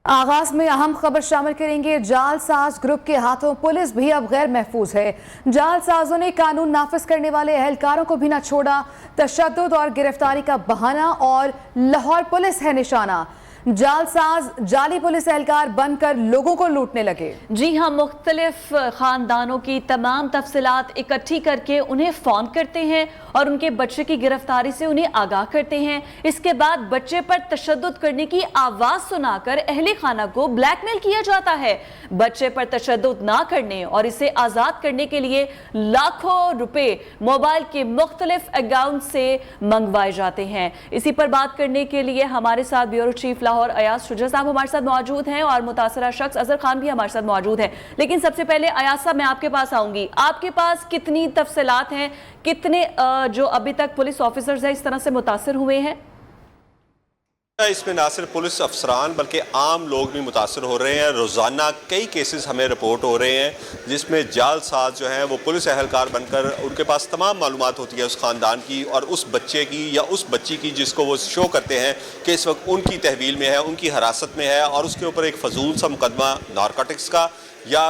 आगाज में अहम खबर शामिल करेंगे। जालसाज ग्रुप के हाथों पुलिस भी अब गैर महफूज है। जालसाजों ने कानून नाफिज करने वाले एहलकारों को भी न छोड़ा। तशद्दुद और गिरफ्तारी का बहाना और लाहौर पुलिस है निशाना। जालसाज जाली पुलिस एहलकार बनकर लोगों को लूटने लगे। जी हाँ, मुख्तलिफ खानदानों की तमाम तफसीलात इकट्ठी करके उन्हें फोन करते हैं और उनके बच्चे की गिरफ्तारी से उन्हें आगाह करते हैं। इसके बाद बच्चे पर तशद्दुद करने की आवाज सुनाकर अहले खाना को ब्लैकमेल किया जाता है। बच्चे पर तशद्दुद ना करने और इसे आजाद करने के लिए लाखों रुपए मोबाइल के मुख्तलिफ अकाउंट से मंगवाए जाते हैं। इसी पर बात करने के लिए हमारे साथ ब्यूरो चीफ लाहौर अयाज शुजा साहब हमारे साथ मौजूद हैं और मुतासरा शख्स अजहर खान भी हमारे साथ मौजूद हैं। लेकिन सबसे पहले अयाज साहब, मैं आपके पास आऊंगी। आपके पास कितनी तफसीलात हैं, कितने जो अभी तक पुलिस ऑफिसर्स हैं इस तरह से मुतासर हुए हैं? इसमें ना सिर्फ पुलिस अफसरान बल्कि आम लोग भी मुतासर हो रहे हैं। रोज़ाना कई केसेस हमें रिपोर्ट हो रहे हैं जिसमें जालसाज जो हैं वो पुलिस एहलकार बनकर उनके पास तमाम मालूमात होती है उस ख़ानदान की और उस बच्चे की या उस बच्ची की जिसको वो शो करते हैं कि इस वक्त उनकी तहवील में है, उनकी हिरासत में है और उसके ऊपर एक फजूल सा मुकदमा नारकोटिक्स का या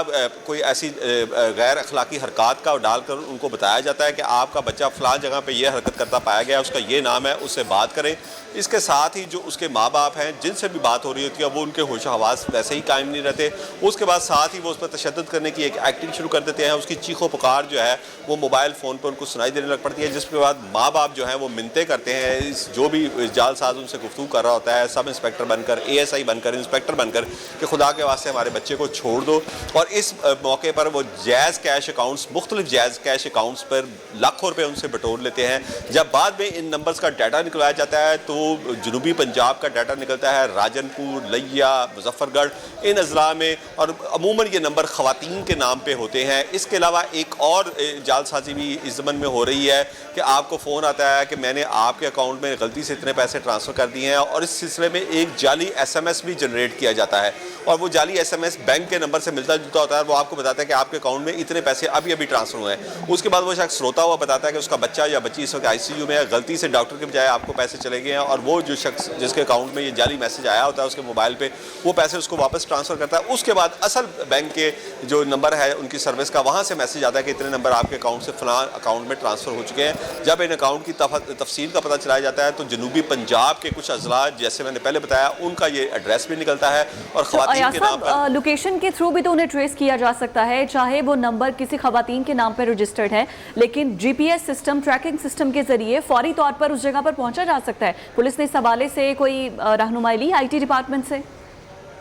कोई ऐसी गैर अखलाकी हरकत का डालकर उनको बताया जाता है कि आपका बच्चा फ़लाँ जगह पे ये हरकत करता पाया गया, उसका ये नाम है, उससे बात करें। इसके साथ ही जो उसके माँ बाप हैं जिनसे भी बात हो रही होती है वो उनके होश हवास वैसे ही कायम नहीं रहते। उसके बाद साथ ही वो उस पर तशद्दुद करने की एक एक्टिंग शुरू कर देते हैं। उसकी चीखों पुकार जो है वो मोबाइल फ़ोन पर उनको सुनाई देने लग पड़ती है, जिसके बाद माँ बाप जो हैं वो मिन्नतें करते हैं इस जो भी जालसाज उनसे गुफ्तगू कर रहा होता है, सब इंस्पेक्टर बनकर, ASI बनकर, इंस्पेक्टर बनकर, कि खुदा के वास्ते हमारे बच्चे को छोड़ दो। और इस मौके पर वो जायज़ कैश अकाउंट्स, मुख्तलिफ जायज़ कैश अकाउंट्स पर लाखों रुपए उनसे बटोर लेते हैं। जब बाद में इन नंबर्स का डाटा निकलवाया जाता है तो जनूबी पंजाब का डाटा निकलता है, राजनपुर, लिया, मुजफ्फरगढ़, इन अजला में, और अमूमन ये नंबर ख़वातीन के नाम पे होते हैं। इसके अलावा एक और जालसाजी भी इस ज़मन में हो रही है कि आपको फ़ोन आता है कि मैंने आपके अकाउंट में गलती से इतने पैसे ट्रांसफ़र कर दिए हैं, और इस सिलसिले में एक जाली SMS भी जनरेट किया जाता है और वो जाली SMS बैंक के नंबर से मिलता जुलता होता है। वो आपको बताता है कि आपके अकाउंट में इतने पैसे अभी अभी ट्रांसफर हुए हैं। उसके बाद वो शख्स रोता हुआ बताता है कि उसका बच्चा या बच्ची इस वक्त ICU में है, गलती से डॉक्टर के बजाय आपको पैसे चले गए हैं, और वो जो शख्स जिसके अकाउंट में ये जाली मैसेज आया होता है उसके मोबाइल पे वो पैसे उसको वापस ट्रांसफ़र करता है। उसके बाद असल बैंक के जो नंबर है उनकी सर्विस का, वहाँ से मैसेज आता है कि इतने नंबर आपके अकाउंट से फ़लाँ अकाउंट में ट्रांसफ़र हो चुके हैं। जब इन अकाउंट की तफसील का पता चलाया जाता है तो जनूबी पंजाब के कुछ अजला, जैसे मैंने पहले बताया, उनका ये एड्रेस भी निकलता है और ख़वातीन के नाम पर लोकेशन के थ्रू भी तो उन्हें ट्रेस किया जा सकता है, चाहे वो नंबर किसी ख़वातीन के नाम पर रजिस्टर्ड है, लेकिन GPS सिस्टम, ट्रैकिंग सिस्टम के जरिए फौरी तौर पर उस जगह पर पहुंचा जा सकता है। पुलिस ने इस हवाले से कोई रहनुमाई ली IT डिपार्टमेंट से?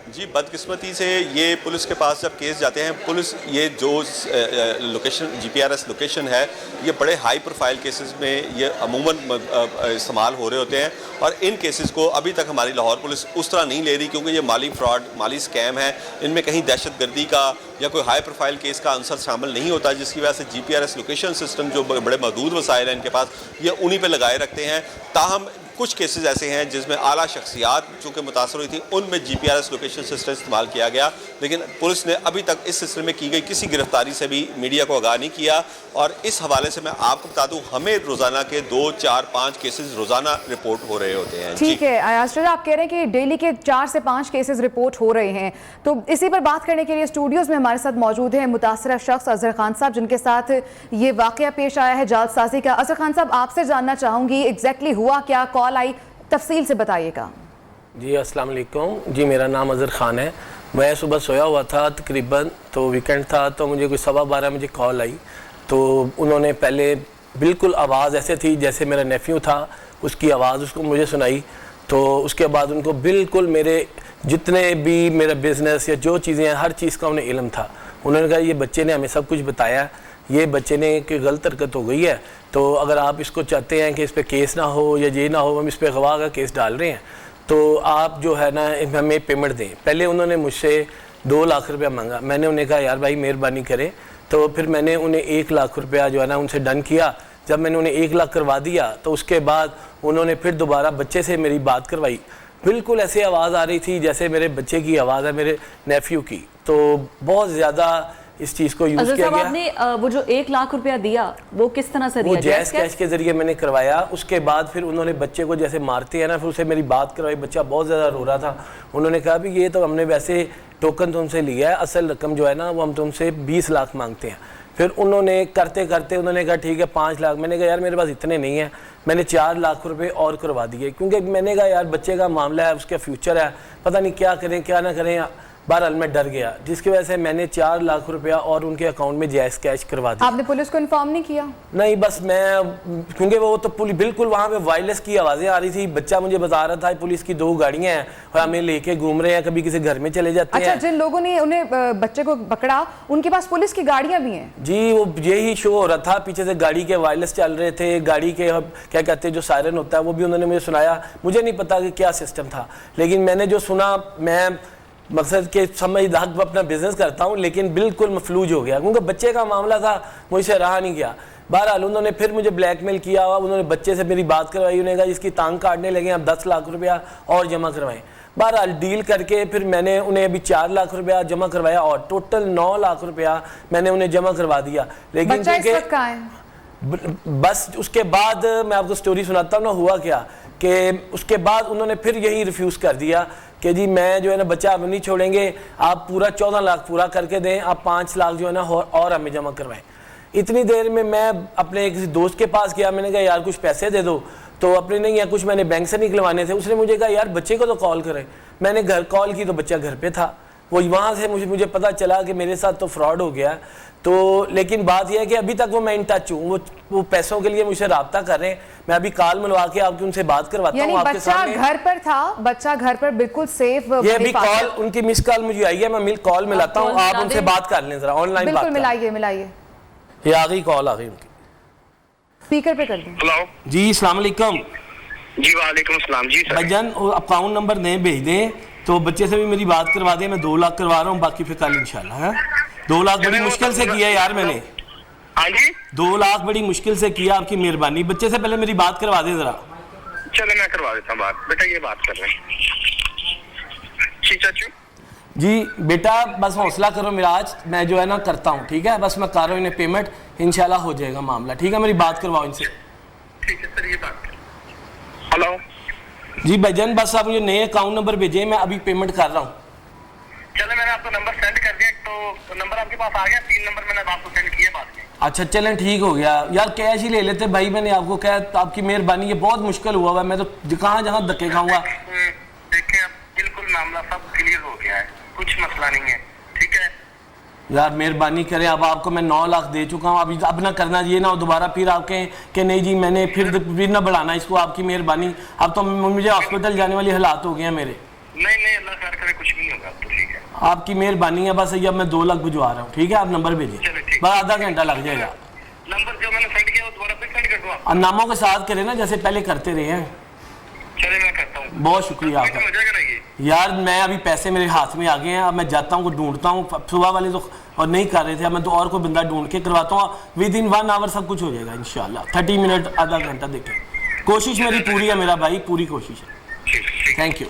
जी, बदकिस्मती से ये पुलिस के पास जब केस जाते हैं, पुलिस ये जो लोकेशन GPRS लोकेशन है ये बड़े हाई प्रोफाइल केसेस में ये अमूमन इस्तेमाल हो रहे होते हैं, और इन केसेस को अभी तक हमारी लाहौर पुलिस उस तरह नहीं ले रही क्योंकि ये माली फ्रॉड, माली स्कैम है। इनमें कहीं दहशतगर्दी का या कोई हाई प्रोफाइल केस का आंसर शामिल नहीं होता, जिसकी वजह से GPRS लोकेशन सिस्टम जो बड़े महदूद वसाइल हैं इनके पास, ये उन्हीं पर लगाए रखते हैं। ताहम कुछ केसेस ऐसे हैं जिसमें आला शख्सियात चूँकि मुतासर हुई थी उनमें GPRS लोकेशन सिस्टम इस्तेमाल किया गया, लेकिन पुलिस ने अभी तक इस सिलसिले में की गई किसी गिरफ्तारी से भी मीडिया को आगाह नहीं किया। और इस हवाले से मैं आपको बता दूं, हमें रोज़ाना के 2, 4, 5 केसेस रोज़ाना रिपोर्ट हो रहे होते हैं। ठीक है अयाज, आप कह रहे हैं कि डेली के 4 से 5 केसेस रिपोर्ट हो रहे हैं, तो इसी पर बात करने के लिए स्टूडियोज़ में हमारे साथ मौजूद हैं मुतासरा शख्स अजहर खान साहब, जिनके साथ ये वाक़या पेश आया है जालसाजी का। अजहर खान साहब, आपसे जानना चाहूँगी एग्जैक्टली हुआ क्या, कॉल आई, तफसील से बताइएगा। जी अस्सलाम वालेकुम। जी मेरा नाम अजहर खान है। मैं सुबह सोया हुआ था तकरीबन, तो वीकेंड था, तो मुझे कोई 12:15 मुझे कॉल आई। तो उन्होंने पहले बिल्कुल आवाज़ ऐसे थी जैसे मेरा नेफ्यू था, उसकी आवाज़ उसको मुझे सुनाई। तो उसके बाद उनको बिल्कुल मेरे जितने भी मेरा बिज़नेस या जो चीज़ें हैं हर चीज़ का उन्हें इल्म था। उन्होंने कहा ये बच्चे ने हमें सब कुछ बताया, ये बच्चे ने कोई गलत हरकत हो गई है, तो अगर आप इसको चाहते हैं कि इस पर केस ना हो या ये ना हो, हम इस पर गवाह का केस डाल रहे हैं, तो आप जो है ना हमें पेमेंट दें। पहले उन्होंने मुझसे 2 लाख रुपया मांगा। मैंने उन्हें कहा यार भाई मेहरबानी करें, तो फिर मैंने उन्हें 1 लाख रुपया जो है ना उनसे डन किया। जब मैंने उन्हें 1 लाख करवा दिया तो उसके बाद उन्होंने फिर दोबारा बच्चे से मेरी बात करवाई। बिल्कुल ऐसे आवाज़ आ रही थी जैसे मेरे बच्चे की आवाज़ है, मेरे नेफ्यू की। तो बहुत ज़्यादा इस चीज़ को यूज़ अजहर किया साहब, गया। आपने वो जो 1 लाख रुपया दिया वो किस तरह से वो दिया? जैस कैश के जरिए मैंने करवाया। उसके बाद फिर उन्होंने बच्चे को जैसे मारते हैं ना, फिर उसे मेरी बात करवाई। बच्चा बहुत ज़्यादा रो रहा था। उन्होंने कहा भी ये तो हमने वैसे टोकन तुमसे लिया है, असल रकम जो है ना वो हम तुमसे 20 लाख मांगते हैं। फिर उन्होंने करते करते उन्होंने कहा ठीक है 5 लाख। मैंने कहा यार मेरे पास इतने नहीं है। मैंने 4 लाख रुपए और करवा दिए, क्योंकि मैंने कहा यार बच्चे का मामला है, उसका फ्यूचर है, पता नहीं क्या करें क्या ना करें। बहरहाल मैं डर गया, जिसकी वजह से मैंने 4 लाख रुपया और उनके अकाउंट में जायज़ कैश करवा दिया। आपने पुलिस को इन्फॉर्म नहीं किया? नहीं, बस मैं, क्योंकि वो तो पुलिस बिल्कुल वहाँ पे वायरलेस की आवाज़ें आ रही थी। बच्चा मुझे बता रहा था पुलिस की 2 गाड़ियाँ हैं और हमें लेके घूम रहे हैं, कभी किसी घर में चले जाते हैं। अच्छा, जिन लोगों ने उन्हें बच्चे को पकड़ा उनके पास पुलिस की गाड़ियां भी हैं? जी, वो यही शो हो रहा था, पीछे से गाड़ी के वायरलेस चल रहे थे, गाड़ी के क्या कहते हैं जो सायरन होता है वो भी उन्होंने मुझे सुनाया। मुझे नहीं पता कि क्या सिस्टम था, लेकिन मैंने जो सुना, मैं मकसद के समझ अपना बिजनेस करता हूँ, लेकिन बिल्कुल मफलूज हो गया, क्योंकि बच्चे का मामला था, मुझसे रहा नहीं गया। बहरहाल उन्होंने फिर मुझे ब्लैकमेल किया, उन्होंने बच्चे से मेरी बात करवाई। उन्होंने कहा इसकी टांग काटने लगे, आप 10 लाख रुपया और जमा करवाएं। बहरहाल डील करके फिर मैंने उन्हें अभी 4 लाख रुपया जमा करवाया और टोटल 9 लाख रुपया मैंने उन्हें जमा करवा दिया। लेकिन बच्चा इस वक्त कहाँ है? बस उसके बाद मैं आपको स्टोरी सुनाता हूँ ना, हुआ क्या कि उसके बाद उन्होंने फिर यही रिफ्यूज़ कर दिया कि जी मैं जो है ना बच्चा अब नहीं छोड़ेंगे, आप पूरा 14 लाख पूरा करके दें, आप 5 लाख जो है ना और हमें जमा करवाएं। इतनी देर में मैं अपने किसी दोस्त के पास गया, मैंने कहा यार कुछ पैसे दे दो, तो अपने नहीं है कुछ मैंने बैंक से निकलवाने थे। उसने मुझे कहा यार बच्चे को तो कॉल करें। मैंने घर कॉल की तो बच्चा घर पे था। वो वहाँ से मुझे पता चला कि मेरे साथ तो फ्रॉड हो गया। तो लेकिन बात यह है कि अभी तक वो मैं इन टच हूँ, वो पैसों के लिए मुझसे रब्ता कर रहे हैं। मैं अभी कॉल मिलवा के आपकी उनसे बात करवाता हूँ आपके सामने। बच्चा घर पर था, बच्चा घर पर बिल्कुल सेफ। ये अभी कॉल उनकी मिस कॉल मुझे आई है, मैं कॉल मिलाता हूँ, आप उनसे बात कर लें जरा, ऑनलाइन बात। बिल्कुल मिलाइए। ये आ गई कॉल, आ गई उनकी, स्पीकर पे कर दें। हेलो जी अस्सलाम वालेकुम। जी वालेकुम अस्सलाम। जी सर, भाईजान अकाउंट नंबर दें, भेज दें, तो बच्चे से भी मेरी बात करवा दें। मैं 2 लाख करवा रहा हूँ, बाकी फिर कल इंशाल्लाह। है 2 लाख बड़ी मुश्किल से किया यार मैंने। हाँ जी, 2 लाख बड़ी मुश्किल से किया, आपकी मेहरबानी। बच्चे से पहले मेरी बात करवा दें जरा। चलो मैं करवा देता हूँ बात। बेटा ये बात कर रहे हैं। जी चाचू। जी बेटा बस हौसला करो मेरा, आज मैं जो है ना करता हूँ, ठीक है। बस मैं कर रहा हूँ इन्हें पेमेंट, इंशाल्लाह हो जाएगा मामला, ठीक है। मेरी बात करवाओ इनसे। ठीक है सर, ये बात कर। हेलो जी भाईजान, बस आप मुझे नए अकाउंट नंबर भेजें, मैं अभी पेमेंट कर रहा हूँ। चलो मैंने आपको नंबर सेंड कर दिया, तो नंबर आपके पास आ गया। 3 नंबर मैंने आपको सेंड किए बाद में। अच्छा चलें, ठीक हो गया यार, कैश ही ले लेते भाई। मैंने आपको कहा आपकी मेहरबानी, ये बहुत मुश्किल हुआ हुआ, मैं तो कहाँ जहाँ धक्के खाऊंगा। देखिए अब बिल्कुल मामला सब क्लियर हो गया है, कुछ मसला नहीं है, ठीक है यार मेहरबानी करें। अब आपको मैं 9 लाख दे चुका हूँ, अभी अब ना करना, ये ना हो दोबारा फिर आप कहें कि नहीं जी मैंने फिर ना बढ़ाना इसको। आपकी मेहरबानी, अब तो मुझे हॉस्पिटल जाने वाली हालात हो गए हैं मेरे। नहीं अल्लाह खैर करे, कुछ भी नहीं होगा, तो ठीक है। आपकी मेहरबानी है, बस अब मैं 2 लाख भिजवा रहा हूँ, ठीक है। आप नंबर भेजिए, चलो ठीक। बस आधा घंटा लग जाएगा। नंबर जो मैंने सेंड किया वो दोबारा फिर सेंड कर दूँ आपको? और नामों के साथ करें ना, जैसे पहले करते रहे हैं। चले मैं करता हूँ। बहुत शुक्रिया हो आपका जाएगा ना ये? यार। मैं अभी पैसे मेरे हाथ में आ गए हैं, अब मैं जाता हूँ, ढूंढता हूँ। सुबह वाले तो और नहीं कर रहे थे, अब मैं तो और कोई बंदा ढूंढ के करवाता हूँ। विद इन 1 आवर सब कुछ हो जाएगा इंशाल्लाह। 30 मिनट, आधा घंटा, देखें। कोशिश मेरी पूरी है मेरा भाई, पूरी कोशिश है। Thank you.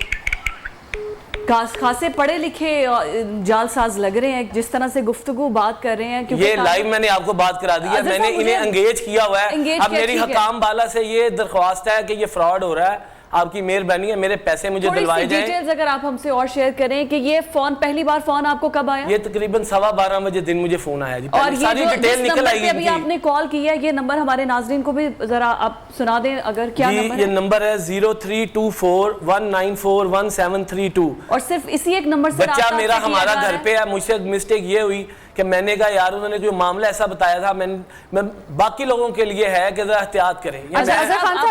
खासे पढ़े लिखे जालसाज लग रहे हैं, जिस तरह से गुफ्तगू बात कर रहे हैं। क्योंकि ये लाइव मैंने आपको बात करा दी है, मैंने इन्हें एंगेज किया हुआ है। अब मेरी हकाम बाला से ये दरख्वास्त है कि ये फ्रॉड हो रहा है, आपकी मेहरबानी है, मेरे पैसे मुझे दिलवाए जाएं। डिटेल्स अगर आप हमसे और शेयर करें कि ये फोन, पहली बार फोन आपको कब आया? ये तकरीबन 12:15 बजे दिन मुझे फोन आया जी। और ये सारी डिटेल निकल आएगी। अभी आपने कॉल किया, ये नंबर हमारे नाजरीन को भी जरा आप सुना दें, अगर क्या नंबर है? ये नंबर है 032419411732। और सिर्फ इसी एक नंबर से बच्चा मेरा हमारा घर पे है। मुझसे मिस्टेक ये हुई कि मैंने कहा यार उन्होंने जो मामला ऐसा बताया था, मैं बाकी लोगों के लिए है कि जरा एहतियात करें।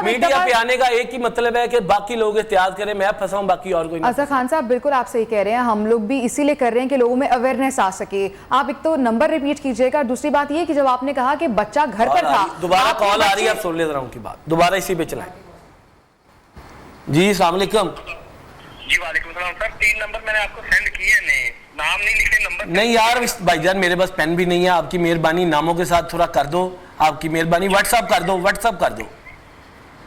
मीडिया पे आने का एक ही मतलब है कि बाकी लोग एहतियात करें, मैं फंसा हूं, बाकी और कोई नहीं। अजहर खान साहब बिल्कुल आप सही कह रहे हैं, हम लोग भी इसीलिए कर रहे हैं कि लोगों में अवेयरनेस आ सके। आप एक तो नंबर रिपीट कीजिएगा, दूसरी बात ये कि जब आपने कहा कि बच्चा घर पर था, दोबारा कॉल आ रही है, आप सुन ले जरा उनकी बात, दोबारा इसी पे चलाएं। जी अस्सलाम वालेकुम। जी वालेकुम सलाम सर। 3 नंबर मैंने आपको सेंड किए, नहीं नाम नहीं लिखे, नंबर नहीं यार भाईजान, मेरे पास पेन भी नहीं है। आपकी मेहरबानी, नामों के साथ थोड़ा कर दो, आपकी मेहरबानी। व्हाट्सअप कर दो, व्हाट्सअप कर दो,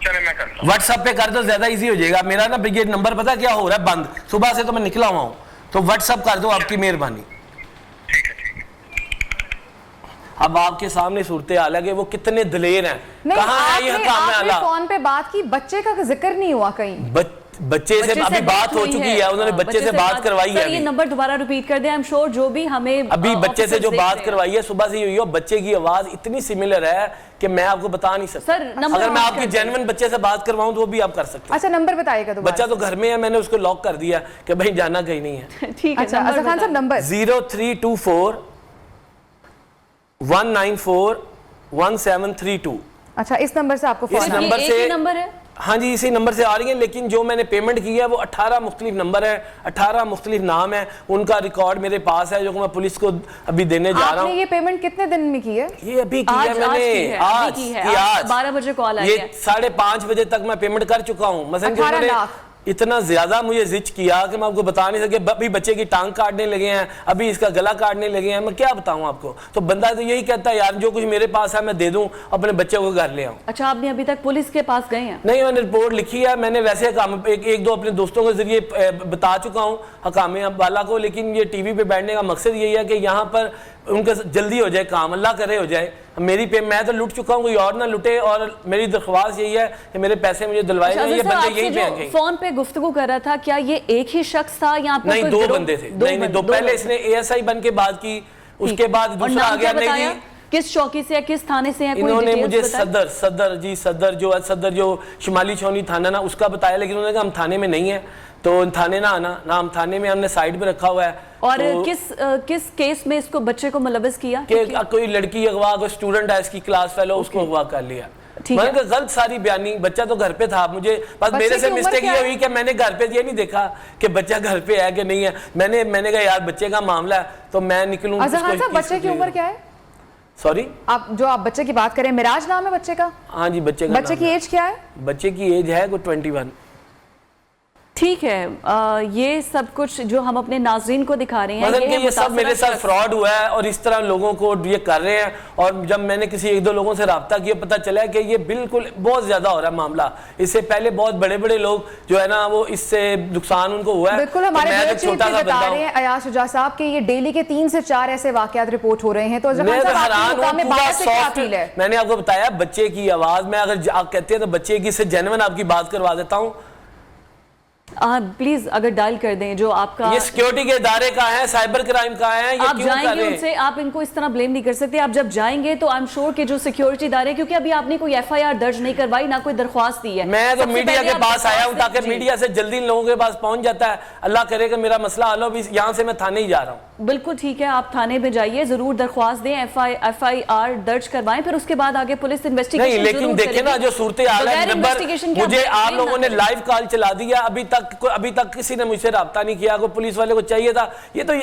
चले मैं करता हूँ। व्हाट्सअप पे कर दो, ज्यादा इजी हो जाएगा। मेरा ना ये नंबर पता क्या हो रहा है, बंद, सुबह से तो मैं निकला हुआ हूँ, तो व्हाट्सअप कर दो, आपकी मेहरबानी। ठीक है अब आपके सामने सूरत हाल है कि वो कितने दलेर हैं, कहाँ है ये हकाम आला। फोन पे बात की, बच्चे का जिक्र नहीं हुआ कहीं। बच्चे से अभी बात हो चुकी है, उन्होंने बच्चे से बात करवाई है। ये नंबर दोबारा रिपीट कर दें, आई एम श्योर जो भी हमें अभी बच्चे से जो बात करवाई है सुबह से हुई है, बच्चे की आवाज इतनी सिमिलर है कि मैं आपको बता नहीं सकता। अगर मैं आपकी जेन्युइन बच्चे से बात करवाऊं तो वो भी आप कर सकते हैं। अच्छा नंबर बताइएगा। बच्चा तो घर में है, मैंने उसको लॉक कर दिया कि भाई जाना कहीं नहीं है। ठीक है। अच्छा अजहर खान साहब नंबर 0324 194 1732। अच्छा इस नंबर से आपको इस नंबर से नंबर है? हाँ जी इसी नंबर से आ रही है, लेकिन जो मैंने पेमेंट की है वो 18 मुख्तलिफ नंबर है, 18 मुख्तलिफ नाम है, उनका रिकॉर्ड मेरे पास है जो मैं पुलिस को अभी देने जा रहा हूँ। ये पेमेंट कितने दिन में की है? ये अभी की है मैंने, आज 12 बजे कॉल आई है। ये 5:30 बजे तक मैं पेमेंट कर चुका हूँ। मसलन 18 लाख इतना ज्यादा मुझे जिच किया कि मैं आपको बता नहीं सके। अभी बच्चे की टांग काटने लगे हैं, अभी इसका गला काटने लगे हैं, मैं क्या बताऊं आपको। तो बंदा तो यही कहता है यार जो कुछ मेरे पास है मैं दे दूं, अपने बच्चे को घर ले आऊं। अच्छा आपने अभी तक पुलिस के पास गए हैं? नहीं, मैंने रिपोर्ट लिखी है, मैंने वैसे काम एक दो अपने दोस्तों के जरिए बता चुका हूँ हकामे वाला को, लेकिन ये टीवी पे बैठने का मकसद यही है कि यहाँ पर उनका जल्दी हो जाए काम, अल्लाह करे हो जाए। मेरी मैं तो लुट चुका हूँ, कोई और ना लुटे, और मेरी दरख्वास्त यही है कि मेरे पैसे मुझे दिलवाए जाए। ये बंदे यही पे फोन पे गुफ्तगू कर रहा था, क्या ये एक ही शख्स था या आपको नहीं, दो बंदे थे। नहीं, दो पहले इसने ASI बन के बात की, उसके बाद दूसरा आ गया। नहीं, किस चौकी से है, किस थाने से है? इन्होंने मुझे सदर जो शिमाली छौनी थाना ना उसका बताया, लेकिन उन्होंने कहा हम थाने में नहीं है, तो थाने ना आना ना, हम थाने में हमने साइड पे रखा हुआ है। और तो किस केस में इसको बच्चे को मुलविस किया? कि कोई लड़की अगवा, कोई स्टूडेंट है इसकी क्लास फेलो, उसको अगवा कर लिया। मैंने गलत सारी बयानी, बच्चा तो घर पे था, मुझे बस मेरे से मिस्टेक ये हुई कि मैंने घर पे ये नहीं देखा कि बच्चा घर पे है कि नहीं है। मैंने कहा यार बच्चे का मामला है तो मैं निकलूं। बच्चे की उम्र क्या है? सॉरी, आप बच्चे की बात करें, मिराज नाम है बच्चे का? हाँ जी, बच्चे की एज क्या है? बच्चे की एज है कोई 21। ठीक है। ये सब कुछ जो हम अपने नाज़रीन को दिखा रहे हैं, ये सब मेरे साथ फ्रॉड हुआ है और इस तरह लोगों को ये कर रहे हैं। और जब मैंने किसी एक दो लोगों से रब्ता किया, पता चला कि ये बिल्कुल बहुत ज्यादा हो रहा है मामला। इससे पहले बहुत बड़े बड़े लोग जो है ना वो इससे नुकसान उनको हुआ है। बिल्कुल हमारे बता रहे हैं अयाज शुजा साहब कि ये डेली के 3 से 4 ऐसे वाकयात रिपोर्ट हो रहे हैं। तो मैंने आपको बताया बच्चे की आवाज में, अगर आप कहते हैं तो बच्चे की से जेन्युइन आपकी बात करवा देता हूँ। प्लीज अगर डायल कर दें जो आपका ये सिक्योरिटी के इदारे का है, साइबर क्राइम का है, ये आप क्यों जाएंगे उनसे, आप इनको इस तरह ब्लेम नहीं कर सकते। आप जब जाएंगे तो आई एम श्योर कि जो सिक्योरिटी इदारे, क्योंकि अभी आपने कोई FIR दर्ज नहीं करवाई, ना कोई दरख्वास्त दी है। मैं तो मीडिया के पास आया हूं ताकि मीडिया से जल्दी इन लोगों के पास पहुंच जाता है। अल्लाह करे कि मेरा मसला हल हो। अभी यहाँ से मैं थाने ही जा रहा हूँ। बिल्कुल ठीक है, आप थाने में जाइए, जरूर दरख्वास्त दें, FIR दर्ज करवाएं, फिर उसके बाद आगे पुलिस इन्वेस्टिगेशन। नहीं, लेकिन देखे ना जो सूरत हाल है, मुझे आप लोगों ने लाइव कॉल चला दिया, अभी तक किसी ने मुझसे रब्ता नहीं किया। कोई पुलिस वाले को चाहिए था। ये तो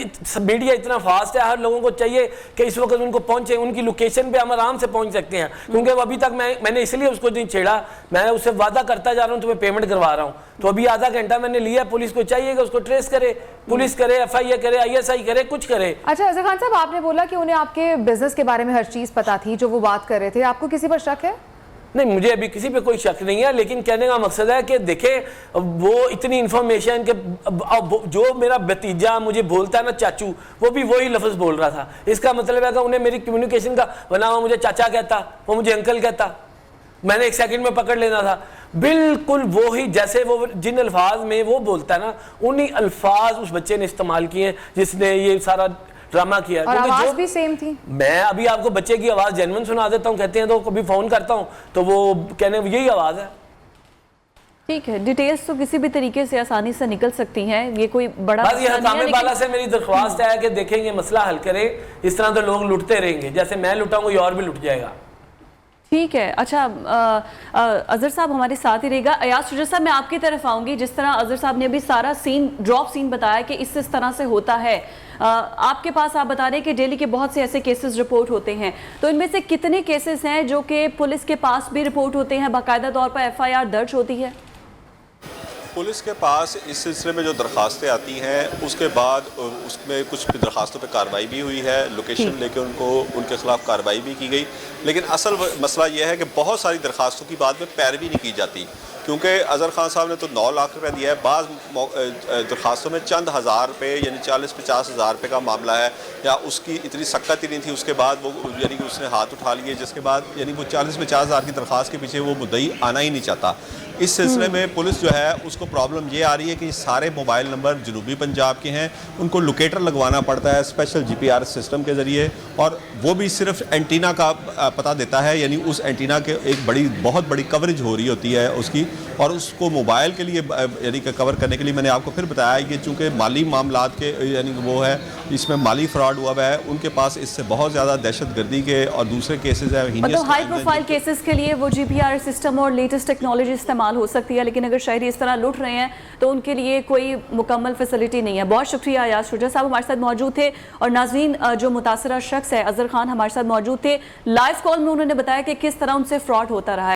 मीडिया इतना फास्ट है, हर लोगों को चाहिए कि इस वक्त उनको पहुंचे, उनकी लोकेशन पे हम आराम से पहुंच सकते हैं। क्योंकि अभी तक मैंने इसलिए उसको नहीं छेड़ा, मैं उससे वादा करता जा रहा हूं, तुम्हें पेमेंट करवा रहा हूं। तो अभी आधा घंटा मैंने लिया, पुलिस को चाहिए कि उसको ट्रेस करे, पुलिस करे, FIR करे, ISI करे, कुछ करे। अच्छा अजहर खान साहब, आपने बोला कि उन्हें आपके बिजनेस के बारे में हर चीज पता थी जो वो बात कर रहे थे, आपको किसी पर शक है? नहीं, मुझे अभी किसी पे कोई शक नहीं है, लेकिन कहने का मकसद है कि देखें वो इतनी इंफॉर्मेशन के जो मेरा भतीजा मुझे बोलता है ना चाचू, वो भी वही लफ्ज़ बोल रहा था। इसका मतलब है कि उन्हें मेरी कम्युनिकेशन का, वरना वो मुझे चाचा कहता, वो मुझे अंकल कहता, मैंने 1 सेकंड में पकड़ लेना था। बिल्कुल वो ही जैसे वो जिन अल्फाज में वो बोलता है ना, उन्हीं अल्फाज उस बच्चे ने इस्तेमाल किए जिसने ये सारा ड्रामा किया। और आवाज भी सेम थी। मैं अभी आपको बच्चे की आवाज जेन्युइन सुना देता हूँ, कहते हैं तो कभी फोन करता हूँ तो वो कहने यही आवाज है। ठीक है, डिटेल्स तो किसी भी तरीके से आसानी से निकल सकती हैं, ये कोई बड़ा बस ये हकामे वाला से मेरी दरख्वास्त है कि देखेंगे मसला हल करें। इस तरह तो लोग लुटते रहेंगे, जैसे मैं लुटा कोई और भी लुट जाएगा। ठीक है। अच्छा अजहर साहब हमारे साथ ही रहेगा। अयाज शुजा साहब, मैं आपकी तरफ आऊंगी। जिस तरह अजहर साहब ने अभी सारा ड्रॉप सीन बताया कि इस तरह से होता है, आपके पास आप बता रहे हैं कि डेली के बहुत से ऐसे केसेस रिपोर्ट होते हैं, तो इनमें से कितने केसेस हैं जो कि पुलिस के पास भी रिपोर्ट होते हैं, बाकायदा तौर पर FIR दर्ज होती है? पुलिस के पास इस सिलसिले में जो दरखास्तें आती हैं उसके बाद उसमें कुछ दरखास्तों पे कार्रवाई भी हुई है, लोकेशन लेके उनके खिलाफ कार्रवाई भी की गई। लेकिन असल मसला यह है कि बहुत सारी दरखास्तों की बाद में पैरवी नहीं की जाती। क्योंकि अजहर खान साहब ने तो 9 लाख रुपए दिया है, बाज़ दरखास्तों में चंद हज़ार रुपये यानी 40-50 हज़ार रुपये का मामला है, या उसकी इतनी सक्कत ही नहीं थी, उसके बाद वो यानी कि उसने हाथ उठा लिए, जिसके बाद यानी वो 40-50 हज़ार की दरख्वास्त के पीछे वो मुद्दई आना ही नहीं चाहता। इस सिलसिले में पुलिस जो है उसको प्रॉब्लम ये आ रही है कि सारे मोबाइल नंबर जनूबी पंजाब के हैं, उनको लोकेटर लगवाना पड़ता है स्पेशल GPRS सिस्टम के ज़रिए, और वो भी सिर्फ एंटीना का पता देता है, यानी उस एंटीना के एक बहुत बड़ी कवरेज हो रही होती है उसकी, और उसको मोबाइल के लिए यानी कि कवर करने के लिए मैंने आपको फिर बताया कि चूँकि माली मामलात के यानी वो है, इसमें माली फ्रॉड हुआ है, उनके पास इससे बहुत ज़्यादा दहशतगर्दी के और दूसरे केसेस हैं। मतलब हाई प्रोफाइल केसेस के लिए वो GPRS सिस्टम और लेटेस्ट टेक्नोलॉजी इस्तेमाल हो सकती है, लेकिन अगर शहरी इस तरह लूट रहे हैं तो उनके लिए कोई मुकम्मल फैसिलिटी नहीं है। बहुत शुक्रिया यार शुजा साहब हमारे साथ मौजूद थे, और नाज़रीन जो मुतासरा शख्स है अजहर खान हमारे साथ मौजूद थे, लाइव कॉल में उन्होंने बताया कि किस तरह उनसे फ्रॉड होता रहा है।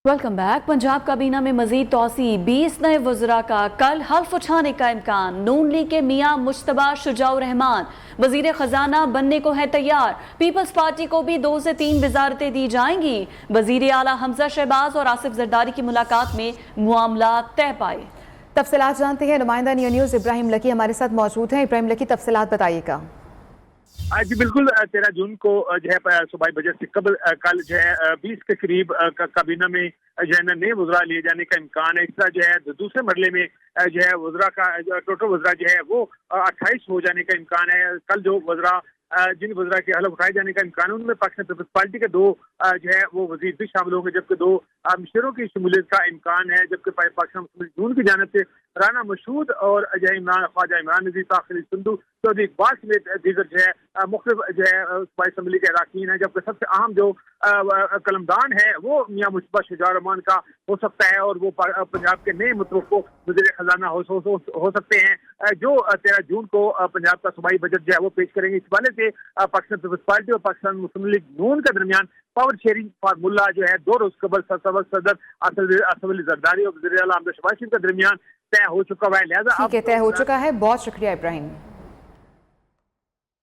Welcome back. पंजाब काबीना में मजीद तोसी, 20 नए वज़रा का कल हल्फ उठाने का इम्कान। नून लीग के मियाँ मुश्तबा शुजाउर रहमान वजीर खजाना बनने को है तैयार। पीपल्स पार्टी को भी 2 से 3 वजारतें दी जाएंगी। वजीर आला हमजा शहबाज और आसिफ जरदारी की मुलाकात में मामला तय पाए। तफसीलात जानते हैं, नुमाइंदा न्यूज़ इब्राहिम लकी हमारे साथ मौजूद हैं। इब्राहिम लकी, तफसीलात बताइएगा। जी बिल्कुल, 13 जून को जो है सूबाई बजट से कबल कल जो है 20 के करीब काबीना में जो है नए वज़रा लिए जाने का इम्कान है। इस तरह जो है दूसरे मरले में जो है वज़रा का टोटल वज़रा जो है वो 28 हो जाने का इम्कान है। कल जो वज़रा जिन वज़रा के हलफ उठाए जाने का इम्कान है उनमें पाकिस्तान पीपल्स पार्टी के 2 जो है वो वज़ीर भी शामिल होंगे, जबकि 2 मिशरों की शमूलियत का इम्कान है। जबकि पाकिस्तान मुस्लिम लीग नून की जानिब से राना मशहूद और ख्वाजा इमरान नज़ीर, ताखिर संधू, चौधरी इकबाल समेत दीगर जो है मुख्तलिफ जो है सूबाई असम्बली के अरकान है। जबकि सबसे अहम जो कलमदान है वो मियाँ मुश्तबा शुजाउर रहमान का हो सकता है, और वो पंजाब के नए मुतवक्को वज़ीर खजाना हो सकते हैं, जो 13 जून को पंजाब का सूबाई बजट जो है वो पेश करेंगे। इस वाले से पाकिस्तान पीपल्स पार्टी और पाकिस्तान मुस्लिम लीग नून के दरमियान पावर शेयरिंग फार्मूला जो है 2 रोज कबल सदर आसिफ जरदारी और वज़ीर आला हमजा शहबाज के दरमियान तय हो चुका है। लिहाजा तय हो चुका है। बहुत शुक्रिया इब्राहिम।